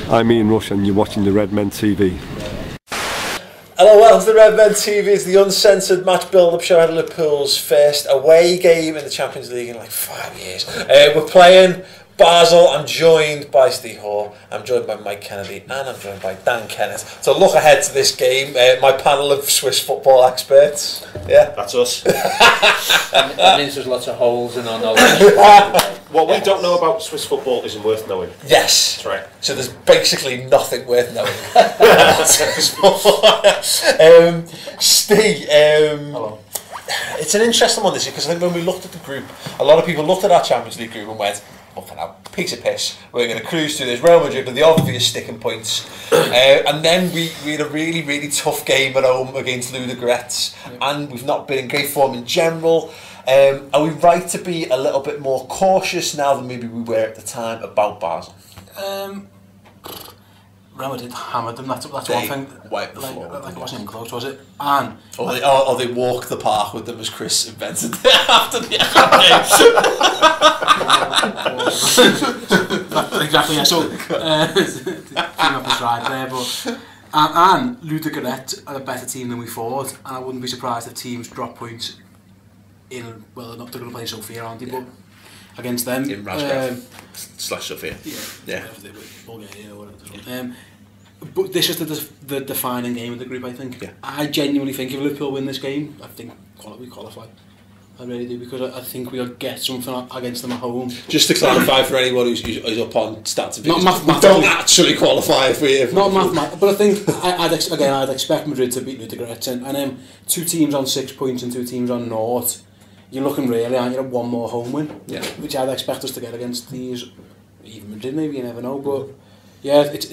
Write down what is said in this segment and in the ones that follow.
I'm Ian Rush and you're watching the Redmen TV. Hello, welcome to the Redmen TV. It's the Uncensored Match Build Up show at Liverpool's first away game in the Champions League in like 5 years. We're playing Basel. I'm joined by Ste Hoare, I'm joined by Mike Kennedy, and I'm joined by Dan Kennett. So look ahead to this game. My panel of Swiss football experts. Yeah, that's us. That means there's lots of holes in our knowledge. What we don't know about Swiss football isn't worth knowing. Yes, that's right. So there's basically nothing worth knowing. Steve, hello. It's an interesting one this year because I think when we looked at the group, a lot of people looked at our Champions League group and went, "Fucking hell, piece of piss. We're going to cruise through this. Real Madrid are the obvious sticking points." And then we had a really, really tough game at home against Ludogorets, and we've not been in great form in general. Are we right to be a little bit more cautious now than maybe we were at the time about Basel? Real Madrid hammered them. That's one thing. Wiped the floor. Like it wasn't even close, was it? And or they walked the park with them, as Chris invented after the game. Exactly. Yeah. So team up the stride there, but and Ludogorets are a better team than we thought, and I wouldn't be surprised if teams drop points in. Well, they're going to play Sofia, aren't they? Yeah. But against them in Razgrad slash Sofia. Yeah. Bulgaria or whatever. But this is the defining game of the group, I think. Yeah. I genuinely think if Liverpool win this game, I think we qualify. I really do, because I think we'll get something against them at home. Just to clarify for anyone who's up on stats and figures, we don't actually qualify if we... Not mathematically, but I think I'd expect Madrid to beat Ludogorets, and two teams on 6 points and two teams on 0. You're looking really, aren't you, at one more home win, which I'd expect us to get against these, even Madrid maybe, you never know, but yeah, this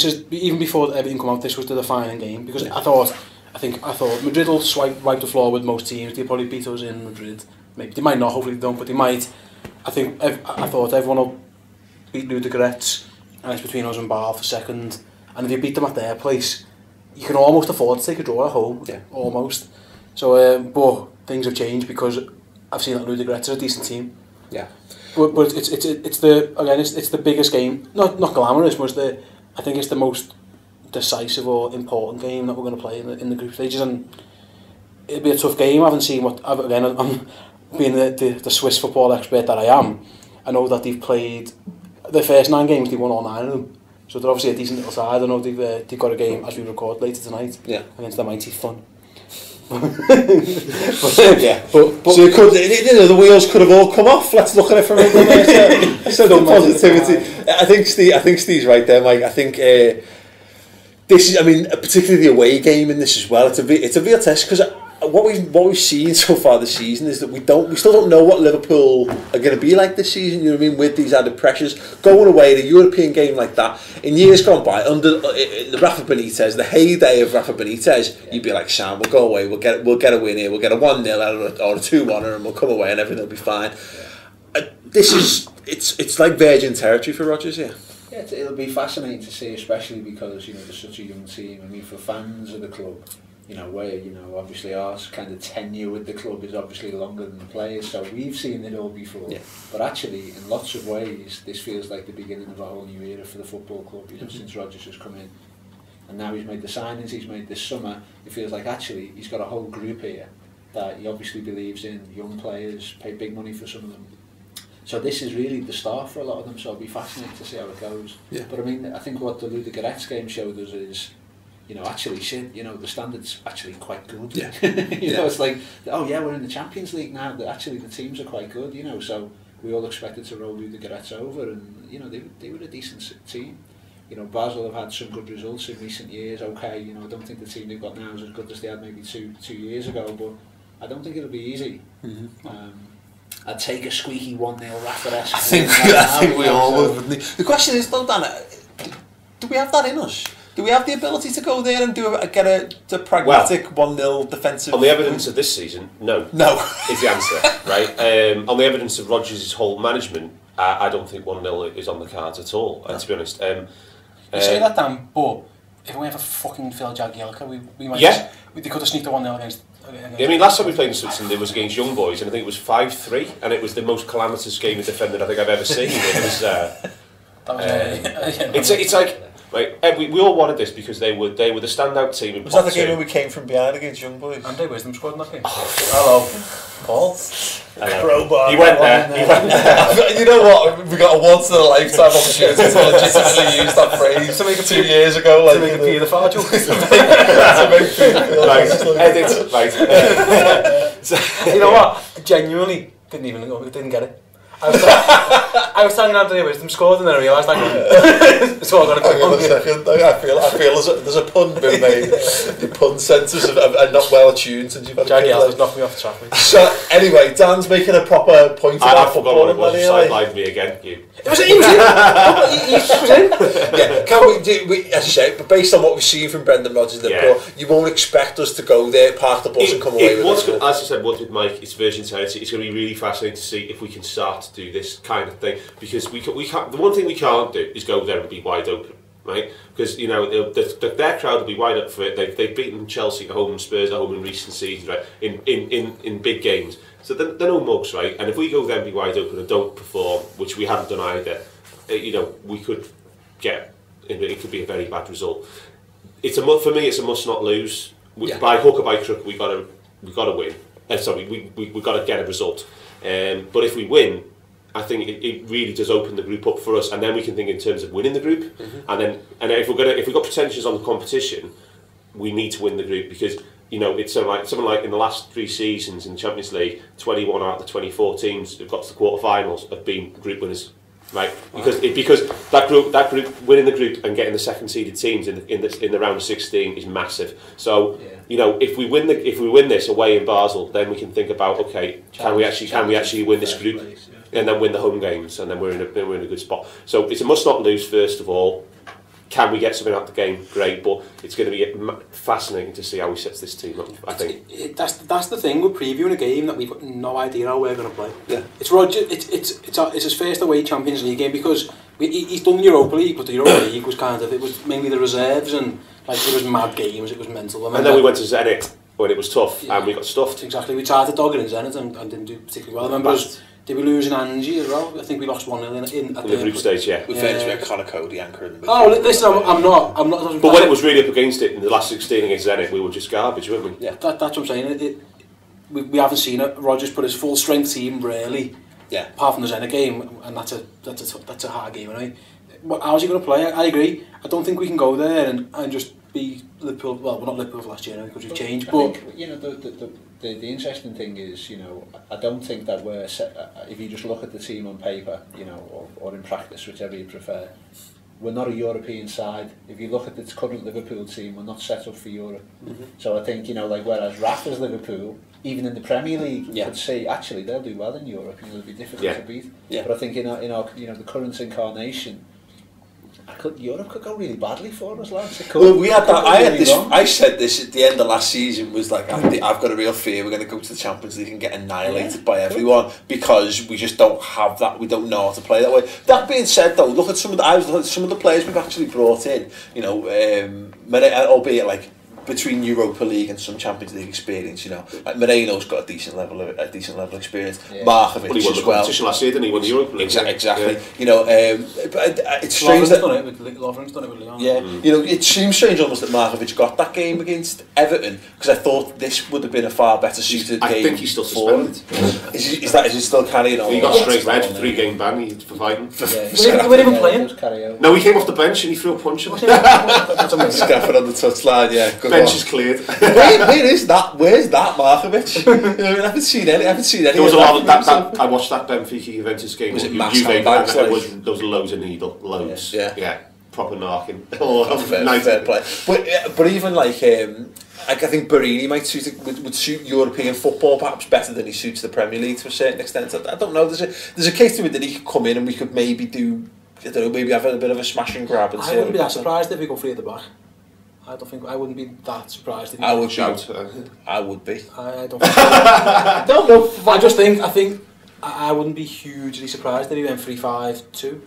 is, even before everything come out, this was the defining game, because I thought Madrid will wipe the floor with most teams. They'll probably beat us in Madrid, maybe they might not, hopefully they don't, but they might. I thought everyone will beat Ludogorets, and it's between us and Basel for second, and if you beat them at their place, you can almost afford to take a draw at home, almost. So, but things have changed because I've seen that Ludogorets are a decent team. Yeah. But it's the biggest game. Not glamorous, but I think it's the most decisive or important game that we're going to play in the group stages, and it'll be a tough game. I haven't seen I'm being the Swiss football expert that I am. I know that they've played the first 9 games. They won all 9 of them, so they're obviously a decent little side. I know they've got a game as we record later tonight against the mighty Fun. So it could, the wheels could have all come off. Let's look at it from the positivity. I think Steve's right there, Mike. I think this is, particularly the away game in this as well. It's a real test because what we've seen so far this season is that we still don't know what Liverpool are going to be like this season. You know what I mean? With these added pressures, going away in a European game like that in years gone by under the Rafa Benitez, the heyday of Rafa Benitez, you'd be like, Sam, we'll go away, we'll get a win here, we'll get a 1-0 or a 2-1, and we'll come away and everything will be fine. This is it's like virgin territory for Rodgers here. Yeah, it'll be fascinating to see, especially because there's such a young team. For fans of the club, where obviously our kind of tenure with the club is obviously longer than the players, so we've seen it all before. Yeah. But actually, in lots of ways, this feels like the beginning of a whole new era for the football club. Since Rodgers has come in, and now he's made the signings he's made this summer, it feels like actually he's got a whole group here that he obviously believes in. Young players, pay big money for some of them. So this is really the start for a lot of them. So it'll be fascinating to see how it goes. Yeah. But I think what the Ludogorets game showed us is, actually the standard's actually quite good. Yeah. It's like, we're in the Champions League now. Actually, the teams are quite good. So we all expected to roll Ludogorets over, and they were a decent team. Basel have had some good results in recent years. Okay, I don't think the team they've got now is as good as they had maybe two years ago, but I don't think it'll be easy. I'd take a squeaky 1-0 Rafa-esque. I think we all would, wouldn't we? The question is, though, Dan, do we have that in us? Do we have the ability to go there and get a pragmatic 1-0 defensive? On the evidence of this season, no. No is the answer, right? On the evidence of Rodgers' whole management, I don't think 1-0 is on the cards at all. To be honest, you say that, Dan, but if we have a fucking Phil Jagielka, we might. They could have sneaked a 1-0 against. Last time we played in Switzerland, it was against Young Boys, and I think it was 5-3, and it was the most calamitous game of defending I think I've ever seen. It was. It's like. Right, we all wanted this because they were the standout team in Was that the game when we came from behind against Young Boys? Andy Wisdom scored in that game. Hello, Paul. Crowbar. He went there. You know what? We got a once in a lifetime opportunity to legitimately use that phrase to make 2 years ago. To make a paedophile joke. Right. You know what? Genuinely didn't get it. I was telling Anthony Wisdom scored and then I realised so I got to hang on a second. I feel there's a pun being made. The pun centres are not well attuned since you've had Jackie Ellis knocked me off the track. So anyway, Dan's making a proper point about football. I forgot what it was. Sidelined me again. It was in. Yeah, can we, as you say, but based on what we've seen from Brendan Rodgers in Liverpool, you won't expect us to go there, park the bus and come away with it. As I said, what with Mike, it's version 10. It's going to be really fascinating to see if we can start to do this kind of thing, because we can't. The one thing we can't do is go there and be wide open, right? Because their crowd will be wide up for it. They've beaten Chelsea at home and Spurs at home in recent seasons, right? In big games. So they're no mugs, right? And if we go there and be wide open and don't perform, which we haven't done either, we could get. It could be a very bad result. For me, it's a must not lose. By hook or by crook, we got to win. We got to get a result. But if we win, I think it really does open the group up for us, and then we can think in terms of winning the group. And if we've got pretensions on the competition, we need to win the group, because it's something like in the last 3 seasons in the Champions League, 21 out of the 24 teams who've got to the quarterfinals have been group winners, right? Because that group winning the group and getting the second seeded teams in the round of 16 is massive. So if we win this away in Basel, then we can think about, okay, can we actually win this group? And then win the home games, and then we're in a good spot. So it's a must not lose first of all. Can we get something out of the game? Great, but it's going to be fascinating to see how he sets this team up. I think that's the thing with previewing a game, that we've got no idea how we're going to play. Yeah, it's Roger. It's his first away Champions League game, because he's done the Europa League, but the Europa League was it was mainly the reserves, and there was mad games. It was mental. And then we went to Zenit when it was tough, and we got stuffed. Exactly, we tried to dog it in Zenit and didn't do particularly well. I remember did we lose in Angie as well? I think we lost 1-0 in the group stage, yeah. We finished with Connor Cody anchor in the middle. Oh, listen, I'm not. But when it was really up against it in the last 16 against Zenit, we were just garbage, weren't we? Yeah, that's what I'm saying. We haven't seen it. Rodgers put his full strength team really. Yeah. Apart from the Zenit game, and that's a hard game, anyway. How's he going to play? I agree. I don't think we can go there and just be Liverpool. Well, we're not Liverpool last year because we've changed. But I think, the interesting thing is, I don't think that we're if you just look at the team on paper, or in practice, whichever you prefer, we're not a European side. If you look at the current Liverpool team, we're not set up for Europe. So I think whereas Rafa's Liverpool, even in the Premier League, could see actually they'll do well in Europe. It'll be difficult to beat. Yeah. But I think in our the current incarnation, Europe could go really badly for us, lads. Well, we had that. I said this at the end of last season. Was like, I've got a real fear we're going to go to the Champions League and get annihilated by everyone, because we just don't have that. We don't know how to play that way. That being said, though, look at some of the players we've actually brought in. Albeit like between Europa League and some Champions League experience, like Moreno's got a decent level of experience. Yeah. Markovic he won as the well. Competition last year, didn't he? Won the Europa League. Exactly. Yeah. But it's strange that Lovren's done it with Leon. Yeah. It seems strange almost that Markovic got that game against Everton, because I thought this would have been a far better suited game. I think he's still suspended. Is he still carrying on? He got straight red, 3-game ban for fighting. He wasn't even playing. No, he came off the bench and he threw a punch at him. That's amazing. Scaffold on the touchline, yeah. Bench is cleared. Where is that? Where's that Markovic? I haven't seen any. There was a lot of that. I watched that Benfica Juventus game. Was it mass there was loads of needle, loads. Yeah. Proper narking. Fair play. But even like I think Barini would suit European football perhaps better than he suits the Premier League to a certain extent. I don't know. There's a case to it that he could come in and we could maybe do. I don't know. Maybe have a bit of a smash and grab. And I wouldn't be that surprised if we go free at the back. I wouldn't be that surprised. If I would shout. I would be. I don't. I don't know. I think I wouldn't be hugely surprised if he went 3-5-2.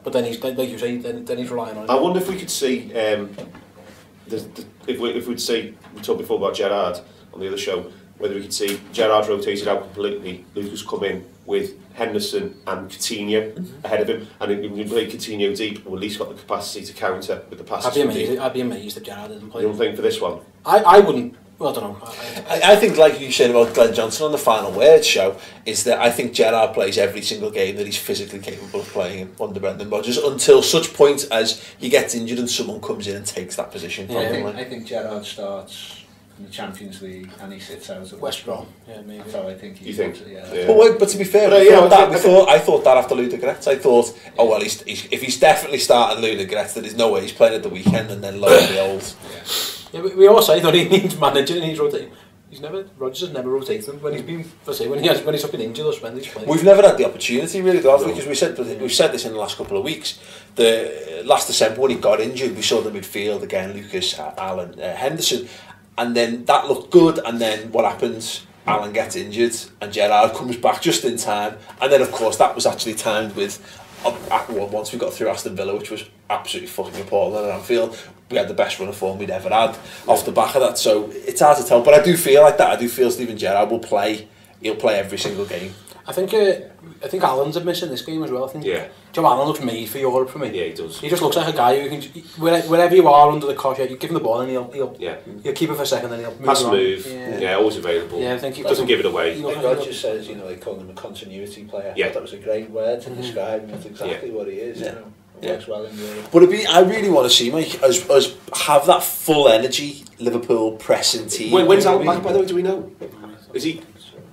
But then he's like you say, then he's relying on it. I wonder if we could see if we'd see, we talked before about Gerrard on the other show, whether we could see Gerrard rotated out completely, Lucas come in with Henderson and Coutinho ahead of him, and if we play Coutinho deep, we'll at least got the capacity to counter with the passes. I'd be amazed if Gerrard didn't play. You don't think for this one? I wouldn't. Well, I don't know. I think, like you said about Glenn Johnson on the Final Word show, is that I think Gerrard plays every single game that he's physically capable of playing under Brendan Rodgers until such point as he gets injured and someone comes in and takes that position. Yeah, I think Gerrard starts in the Champions League and he sits out at West Brom. Yeah, maybe. That's how I think he think? yeah. But to be fair, I thought that after Ludogorets. I thought, oh well, if he's definitely starting Ludogorets, then there's no way he's playing at the weekend and then lower the old. Yeah, we all say that he needs managing and he's rotating. Rodgers has never rotated them when he's been. When he's been injured or when he's playing. We've never had the opportunity really, though, because we've said this in the last couple of weeks. The last December when he got injured, we saw the midfield again: Lucas, Allen, Henderson, and then that looked good. And then what happens? Allen gets injured, and Gerrard comes back just in time. And then, of course, that was actually timed with. Once we got through Aston Villa, which was absolutely fucking appalling at Anfield, we had the best run of form we'd ever had off the back of that. So it's hard to tell, but I do feel like that. I do feel Steven Gerrard will play. He'll play every single game. I think Allen's a miss in this game as well. I think Joe Allen looks made for Europe for me. Yeah, he does. He just looks like a guy who can wherever you are under the cosh, you give him the ball and he'll keep it for a second and he'll move. Yeah, always available. Yeah, I think he doesn't give it away. Like Rodgers says, they call him a continuity player. Yeah, that was a great word to describe him. That's exactly what he is. Works well in Europe. But I really want to see Mike us have that full energy Liverpool pressing team. When's Allen back? By the way, do we know? Is he?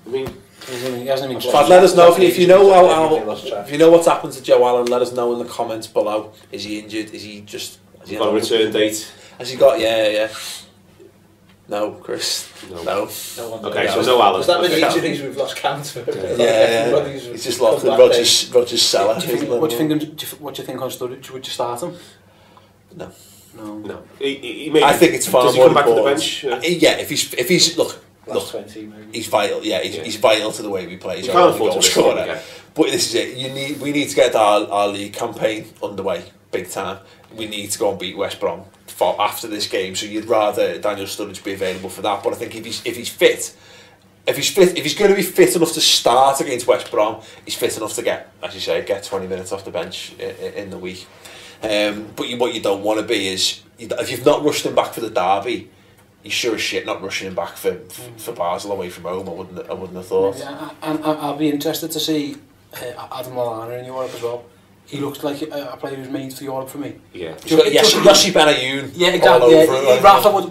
I mean. He hasn't even let us know if you know what's happened to Joe Allen. Let us know in the comments below. Is he injured? Is he just? Has he got a return date? Has he got? Yeah. No, Chris. No. Okay, so no Allen. There's that many injuries we've lost count for. Yeah. He's just lost Rodgers cellar. What do you think on Sturridge? Would you start him? No. I think it's far more important. Does he come back to the bench? Yeah, if he's look, 20 maybe. He's vital. Yeah, he's vital to the way we play. He's can't afford to score. But this is it. We need to get our league campaign underway big time. We need to go and beat West Brom after this game. So you'd rather Daniel Sturridge be available for that. But I think if he's fit, if he's going to be fit enough to start against West Brom, he's fit enough to get 20 minutes off the bench in the week. But what you don't want to be is if you've not rushed him back for the derby. He's sure as shit not rushing him back for Basel away from home. I wouldn't have thought. Yeah, and I'll be interested to see Adam Lallana in Europe as well. He looks like a player who's made for Europe for me. Yeah. Yossi Benayoun. Yeah, exactly. Rafa would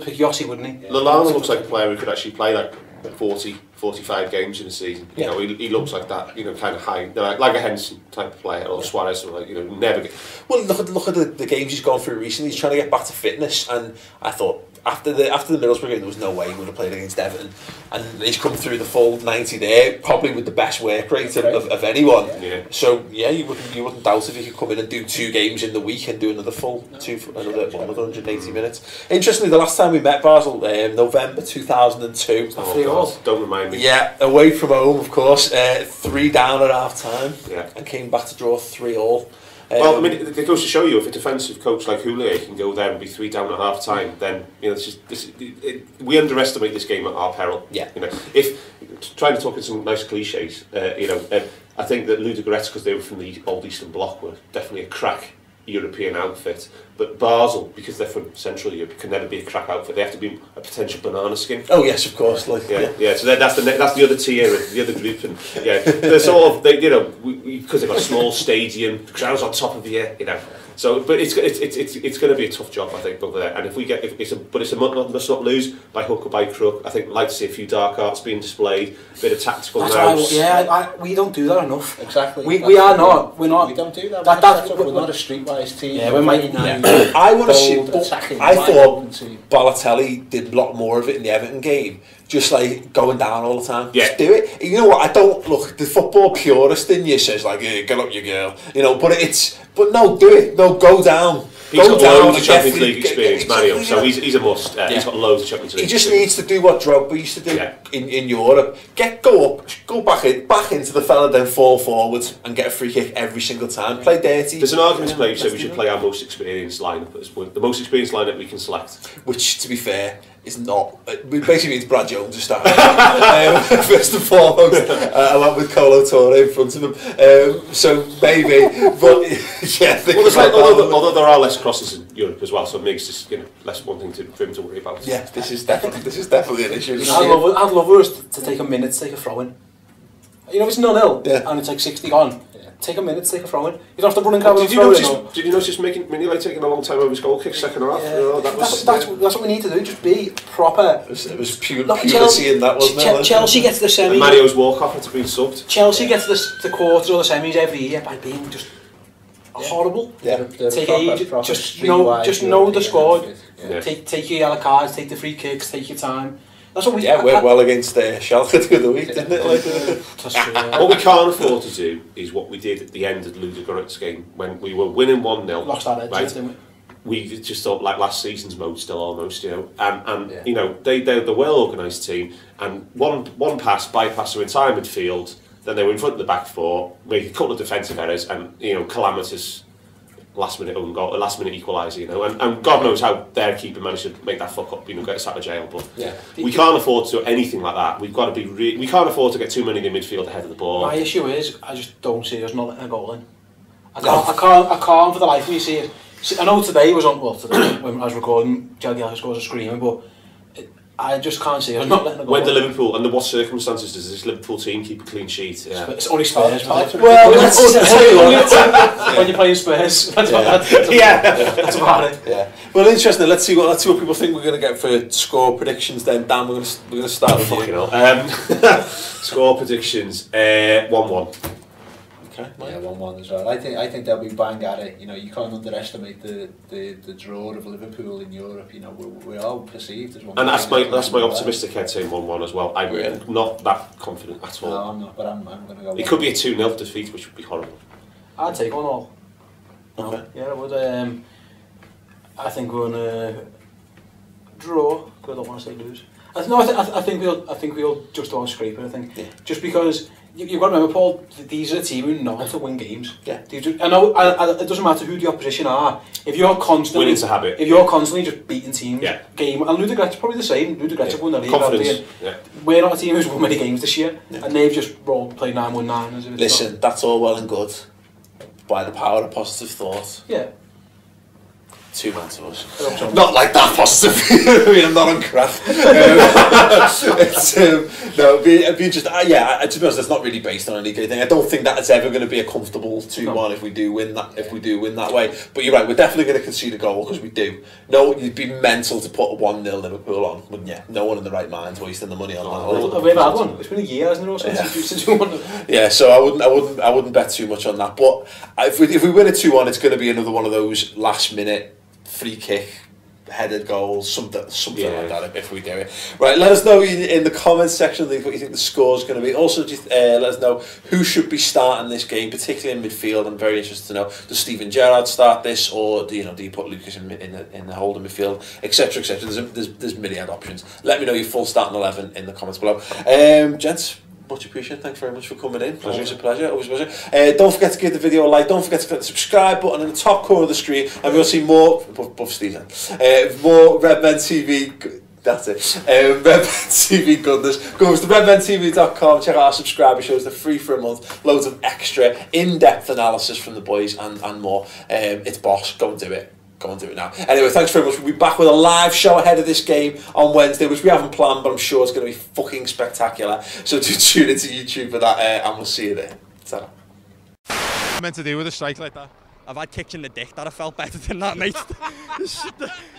pick Yossi, wouldn't he? Lallana looks like a player who could actually play like 40, 45 games in a season. You know, he looks like that. Kind of high, like a Henderson type of player, or Suarez, or never. Well, look at the games he's gone through recently. He's trying to get back to fitness, and I thought after the Middlesbrough game, there was no way he would have played against Everton, and he's come through the full 90 there, probably with the best work rate of anyone. Yeah. So you wouldn't doubt if he could come in and do 2 games in the week and do another full another 180 minutes. Interestingly, the last time we met Basel, November 2002. Don't remind me. Yeah, away from home, of course. 3 down at half time. Yeah. And came back to draw 3-3. Well, I mean, it goes to show you if a defensive coach like Houllier can go there and be 3 down at half time, then we underestimate this game at our peril. Yeah. If trying to talk in some nice cliches, I think that Ludogorets, because they were from the old Eastern Bloc, were definitely a crack European outfit, but Basel, because they're from Central Europe, can never be a crack outfit. They have to be a potential banana skin. Oh yes, of course. So that's the other tier, the other group, and they're sort of because they've got a small stadium, the crowd's on top of you, So, but it's going to be a tough job, I think, over there. And if it's a must not lose by hook or by crook. I think I'd like to see a few dark arts being displayed, a bit of tactical nous. We don't do that enough. Exactly. We are not. We're not. We don't do that. We're not a streetwise team. Yeah, we might. I want to see. I thought Balotelli did a lot more of it in the Everton game. Just like going down all the time. Yeah. Just do it. You know what? I don't look. The football purist in you says like, "Get up, you girl." But no, do it. No, go down. He's got loads of Champions League experience, Mario. So he's a must. He's got loads of Champions League. He just needs to do what Drogba used to do in Europe. Go up, go back into the fella, then fall forward and get a free kick every single time. Play dirty. There's an argument to play, so we should play our most experienced lineup. The most experienced lineup we can select. Which, to be fair, is not. It basically means Brad Jones is starting. First and foremost, along with Colo Torre in front of him. So maybe, but yeah. Although there are less crosses in Europe as well, so it makes this less one thing for him to worry about. Yeah, this is definitely an issue. I'd love us to take a minute to take a throw in. You know, if it's 0-0 and it's like 60 gone. Take a minute to take a throw in. You don't have to run and grab a throw in. Did you notice Mignolet taking a long time over his goal kick second half? Yeah. That's what we need to do. Just be proper. It was purity in that, wasn't it? Chelsea gets to the semi. Mario's walk-off had to be subbed. Chelsea gets to the quarters or the semis every year by being just horrible. Yeah. Take age. Just know the score. Take your yellow cards. Take the free kicks. Take your time. That's what we went well against Schalke the other week, didn't it? What we can't afford to do is what we did at the end of Ludogorets game when we were winning 1-0. Lost that edge, didn't we? We just thought like last season's mode still almost, and you know they're the well organised team, and one pass bypass their entire midfield, then they were in front of the back four, made a couple of defensive errors, and calamitous last minute own goal, last minute equaliser, and God knows how their keeper managed to make that fuck up, get us out of jail. But we can't afford to do anything like that. We've got to be. We can't afford to get too many in the midfield ahead of the ball. My issue is I just don't see us not letting a goal in. I can't for the life of me see it. I know today was today when I was recording, Jagielka scores a screamer, but I just can't see us not letting a goal in. When the Liverpool, under what circumstances does this Liverpool team keep a clean sheet? Yeah. It's only Spurs. Well, when you're playing Spurs, that's about it. Yeah. Well, interesting. Let's see what people think we're going to get for score predictions. Then, Dan, we're going to start with fucking hell. Score predictions. 1-1. Okay. Yeah, 1-1 as well. I think they'll be bang at it. You can't underestimate the draw of Liverpool in Europe. We are perceived as one. And that's my optimistic head saying 1-1 as well. I'm not that confident at all. No, I'm not. But I'm going to go. It could be a 2-0 defeat, which would be horrible. I'd take 1-1. Okay. Yeah, I would. I think we're gonna draw. I don't want to say lose. I think we'll just about scrape it. I think just because. You've got to remember, Paul, these are a team who know how to win games. Yeah. I know it doesn't matter who the opposition are. If you're constantly winning's a habit. If you're constantly just beating teams, yeah. Game, and Ludogorets probably the same. Ludogorets have won the league. Confidence. Yeah. We're not a team who's won many games this year, and they've just played 9-1-9. Listen, that's all well and good. By the power of positive thought. Yeah. 2-1 to us. Not like that positive. I mean, I'm not on crack. It'd be just to be honest, it's not really based on any good thing. I don't think that it's ever going to be a comfortable 2-1 if we do win that. If we do win that way, but you're right. We're definitely going to concede a goal because we do. No, you'd be mental to put a 1-0 Liverpool on, wouldn't you? No one in the right mind's wasting the money on that. We've had one. It's been a year, hasn't it? Since we won. Yeah, so I wouldn't bet too much on that. But if we win a 2-1, it's going to be another one of those last minute free kick, headed goals, something like that if we do it. Right, let us know in the comments section what you think the score is going to be. Also, just let us know who should be starting this game, particularly in midfield. I'm very interested to know, does Steven Gerrard start this, or do you put Lucas in the holding midfield, etc., etc. There's myriad options. Let me know your full starting 11 in the comments below. Gents, much appreciated. Thanks very much for coming in. Always a pleasure. Don't forget to give the video a like. Don't forget to click the subscribe button in the top corner of the screen, and we'll see more above Steven. More Redmen TV. That's it. Redmen TV goodness. Go over to redmentv.com. Check out our subscriber shows. They're free for a month. Loads of extra in-depth analysis from the boys and more. It's boss. Go and do it. Go and do it now. Anyway, thanks very much. We'll be back with a live show ahead of this game on Wednesday, which we haven't planned, but I'm sure it's going to be fucking spectacular. So do tune into YouTube for that, and we'll see you there. Ta-ra. Meant to do with a strike like that. I've had kicks in the dick that I felt better than that, mate.